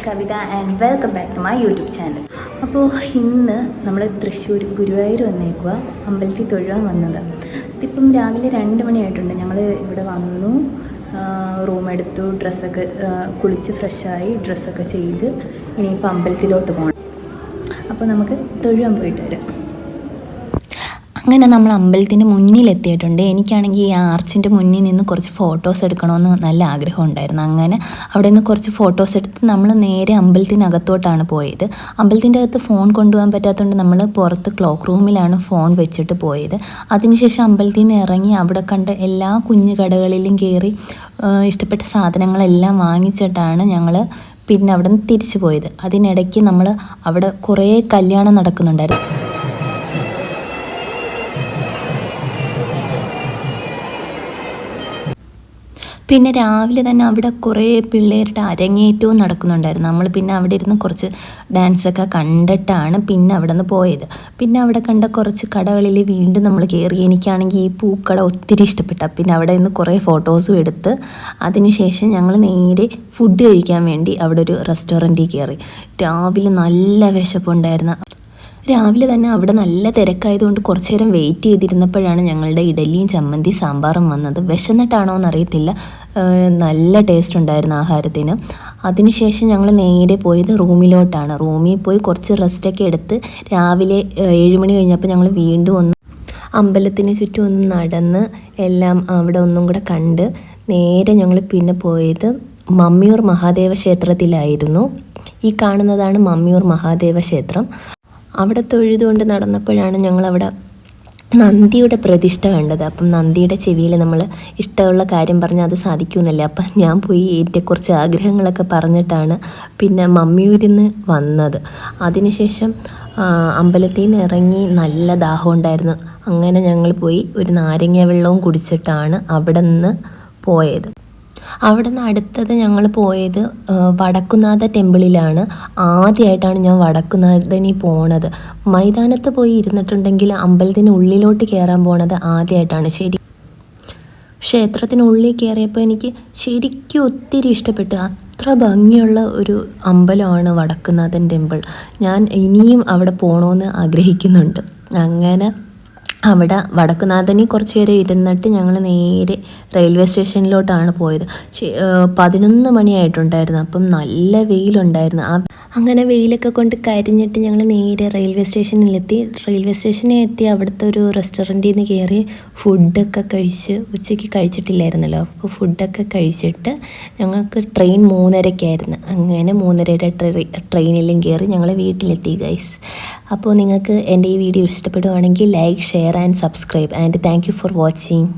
Kavitha and welcome back to my YouTube channel. അപ്പോൾ ഇന്ന് നമ്മൾ തൃശ്ശൂർ ഗുരുവായൂർ വന്നേക്കുക, അമ്പലത്തിൽ തൊഴുവാൻ വന്നത്. ഇതിപ്പം രാവിലെ 2 മണിയായിട്ടുണ്ട്. ഞങ്ങൾ ഇവിടെ വന്നു, റൂം എടുത്തു, ഡ്രസ്സൊക്കെ കുളിച്ച് ഫ്രഷായി, ഡ്രസ്സൊക്കെ ചെയ്ത് ഇനിയിപ്പോൾ അമ്പലത്തിലോട്ട് പോകണം. അപ്പോൾ നമുക്ക് തൊഴുവാൻ പോയിട്ട് വരാം. അങ്ങനെ നമ്മൾ അമ്പലത്തിൻ്റെ മുന്നിലെത്തിയിട്ടുണ്ട്. എനിക്കാണെങ്കിൽ ഈ ആർച്ചിൻ്റെ മുന്നിൽ നിന്ന് കുറച്ച് ഫോട്ടോസ് എടുക്കണമെന്ന് നല്ല ആഗ്രഹം ഉണ്ടായിരുന്നു. അങ്ങനെ അവിടെ നിന്ന് കുറച്ച് ഫോട്ടോസ് എടുത്ത് നമ്മൾ നേരെ അമ്പലത്തിനകത്തോട്ടാണ് പോയത്. അമ്പലത്തിൻ്റെ അകത്ത് ഫോൺ കൊണ്ടുപോകാൻ പറ്റാത്തതുകൊണ്ട് നമ്മൾ പുറത്ത് ക്ലോക്ക് റൂമിലാണ് ഫോൺ വെച്ചിട്ട് പോയത്. അതിനുശേഷം അമ്പലത്തിൽ നിന്ന് ഇറങ്ങി അവിടെ കണ്ട് എല്ലാ കുഞ്ഞു കടകളിലും കയറി ഇഷ്ടപ്പെട്ട സാധനങ്ങളെല്ലാം വാങ്ങിച്ചിട്ടാണ് ഞങ്ങൾ പിന്നെ അവിടെ നിന്ന് തിരിച്ചു പോയത്. അതിനിടയ്ക്ക് നമ്മൾ അവിടെ കുറേ കല്യാണം നടക്കുന്നുണ്ടായിരുന്നു. പിന്നെ രാവിലെ തന്നെ അവിടെ കുറേ പിള്ളേരുടെ അരങ്ങേറ്റവും നടക്കുന്നുണ്ടായിരുന്നു. നമ്മൾ പിന്നെ അവിടെ ഇരുന്ന് കുറച്ച് ഡാൻസൊക്കെ കണ്ടിട്ടാണ് പിന്നെ അവിടെ നിന്ന് പോയത്. പിന്നെ അവിടെ കണ്ട കുറച്ച് കടകളിൽ വീണ്ടും നമ്മൾ കയറി. എനിക്കാണെങ്കിൽ ഈ പൂക്കട ഒത്തിരി ഇഷ്ടപ്പെട്ട. പിന്നെ അവിടെ നിന്ന് കുറേ ഫോട്ടോസും എടുത്ത് അതിനുശേഷം ഞങ്ങൾ നേരെ ഫുഡ് കഴിക്കാൻ വേണ്ടി അവിടെ ഒരു റെസ്റ്റോറൻറ്റിൽ കയറി. രാവിലെ നല്ല വിശപ്പുണ്ടായിരുന്നു. രാവിലെ തന്നെ അവിടെ നല്ല തിരക്കായതുകൊണ്ട് കുറച്ച് നേരം വെയിറ്റ് ചെയ്തിരുന്നപ്പോഴാണ് ഞങ്ങളുടെ ഇഡലിയും ചമ്മന്തി സാമ്പാറും വന്നത്. വിശന്നിട്ടാണോ എന്നറിയത്തില്ല, നല്ല ടേസ്റ്റ് ഉണ്ടായിരുന്നു ആഹാരത്തിന്. അതിനുശേഷം ഞങ്ങൾ നേരെ പോയത് റൂമിലോട്ടാണ്. റൂമിൽ പോയി കുറച്ച് റെസ്റ്റൊക്കെ എടുത്ത് രാവിലെ 7 മണി കഴിഞ്ഞപ്പോൾ ഞങ്ങൾ വീണ്ടും ഒന്ന് അമ്പലത്തിന് ചുറ്റും ഒന്ന് നടന്ന് എല്ലാം അവിടെ ഒന്നും കൂടെ കണ്ട് നേരെ ഞങ്ങൾ പിന്നെ പോയത് മമ്മിയൂർ മഹാദേവ ക്ഷേത്രത്തിലായിരുന്നു. ഈ കാണുന്നതാണ് മമ്മിയൂർ മഹാദേവ ക്ഷേത്രം. അവിടെ തൊഴുതുകൊണ്ട് നടന്നപ്പോഴാണ് ഞങ്ങളവിടെ നന്ദിയുടെ പ്രതിഷ്ഠ കണ്ടത്. അപ്പം നന്ദിയുടെ ചെവിയിൽ നമ്മൾ ഇഷ്ടമുള്ള കാര്യം പറഞ്ഞാൽ അത് സാധിക്കുമെന്നല്ലേ. അപ്പം ഞാൻ പോയി എൻ്റെ കുറച്ച് ആഗ്രഹങ്ങളൊക്കെ പറഞ്ഞിട്ടാണ് പിന്നെ മമ്മിയൂരിൽ നിന്ന് വന്നത്. അതിനുശേഷം അമ്പലത്തിൽ നിന്ന് ഇറങ്ങി നല്ല ദാഹം ഉണ്ടായിരുന്നു. അങ്ങനെ ഞങ്ങൾ പോയി ഒരു നാരങ്ങ വെള്ളവും കുടിച്ചിട്ടാണ് അവിടെ നിന്ന് പോയത്. അവിടെ നിന്ന് അടുത്തത് ഞങ്ങൾ പോയത് വടക്കുന്നാഥ ടെമ്പിളിലാണ്. ആദ്യമായിട്ടാണ് ഞാൻ വടക്കുന്നാഥനിൽ പോണത്. മൈതാനത്ത് പോയി ഇരുന്നിട്ടുണ്ടെങ്കിൽ അമ്പലത്തിന് ഉള്ളിലോട്ട് കയറാൻ പോണത് ആദ്യമായിട്ടാണ്. ക്ഷേത്രത്തിനുള്ളിൽ കയറിയപ്പോൾ എനിക്ക് ശരിക്കും ഒത്തിരി ഇഷ്ടപ്പെട്ടു. അത്ര ഭംഗിയുള്ള ഒരു അമ്പലമാണ് വടക്കുന്നാഥൻ ടെമ്പിൾ. ഞാൻ ഇനിയും അവിടെ പോകണമെന്ന് ആഗ്രഹിക്കുന്നുണ്ട്. അങ്ങനെ അവിടെ വടക്കുന്നാഥനിൽ കുറച്ച് നേരം ഇരുന്നിട്ട് ഞങ്ങൾ നേരെ റെയിൽവേ സ്റ്റേഷനിലോട്ടാണ് പോയത്. 11 മണിയായിട്ടുണ്ടായിരുന്നു. അപ്പം നല്ല വെയിലുണ്ടായിരുന്നു. അങ്ങനെ വെയിലൊക്കെ കൊണ്ട് കരിഞ്ഞിട്ട് ഞങ്ങൾ നേരെ റെയിൽവേ സ്റ്റേഷനിലെത്തി. റെയിൽവേ സ്റ്റേഷനിൽ എത്തി അവിടുത്തെ ഒരു റെസ്റ്റോറൻറ്റിൽ നിന്ന് കയറി ഫുഡൊക്കെ കഴിച്ച്, ഉച്ചയ്ക്ക് കഴിച്ചിട്ടില്ലായിരുന്നല്ലോ, അപ്പോൾ ഫുഡൊക്കെ കഴിച്ചിട്ട് ഞങ്ങൾക്ക് ട്രെയിൻ 3:30-ക്കായിരുന്നു. അങ്ങനെ 3:30-യുടെ ട്രെയിനിലും കയറി ഞങ്ങൾ വീട്ടിലെത്തി ഗൈസ്. അപ്പോൾ നിങ്ങൾക്ക് എൻ്റെ ഈ വീഡിയോ ഇഷ്ടപ്പെടുവാണെങ്കിൽ like, share and subscribe, and thank you for watching.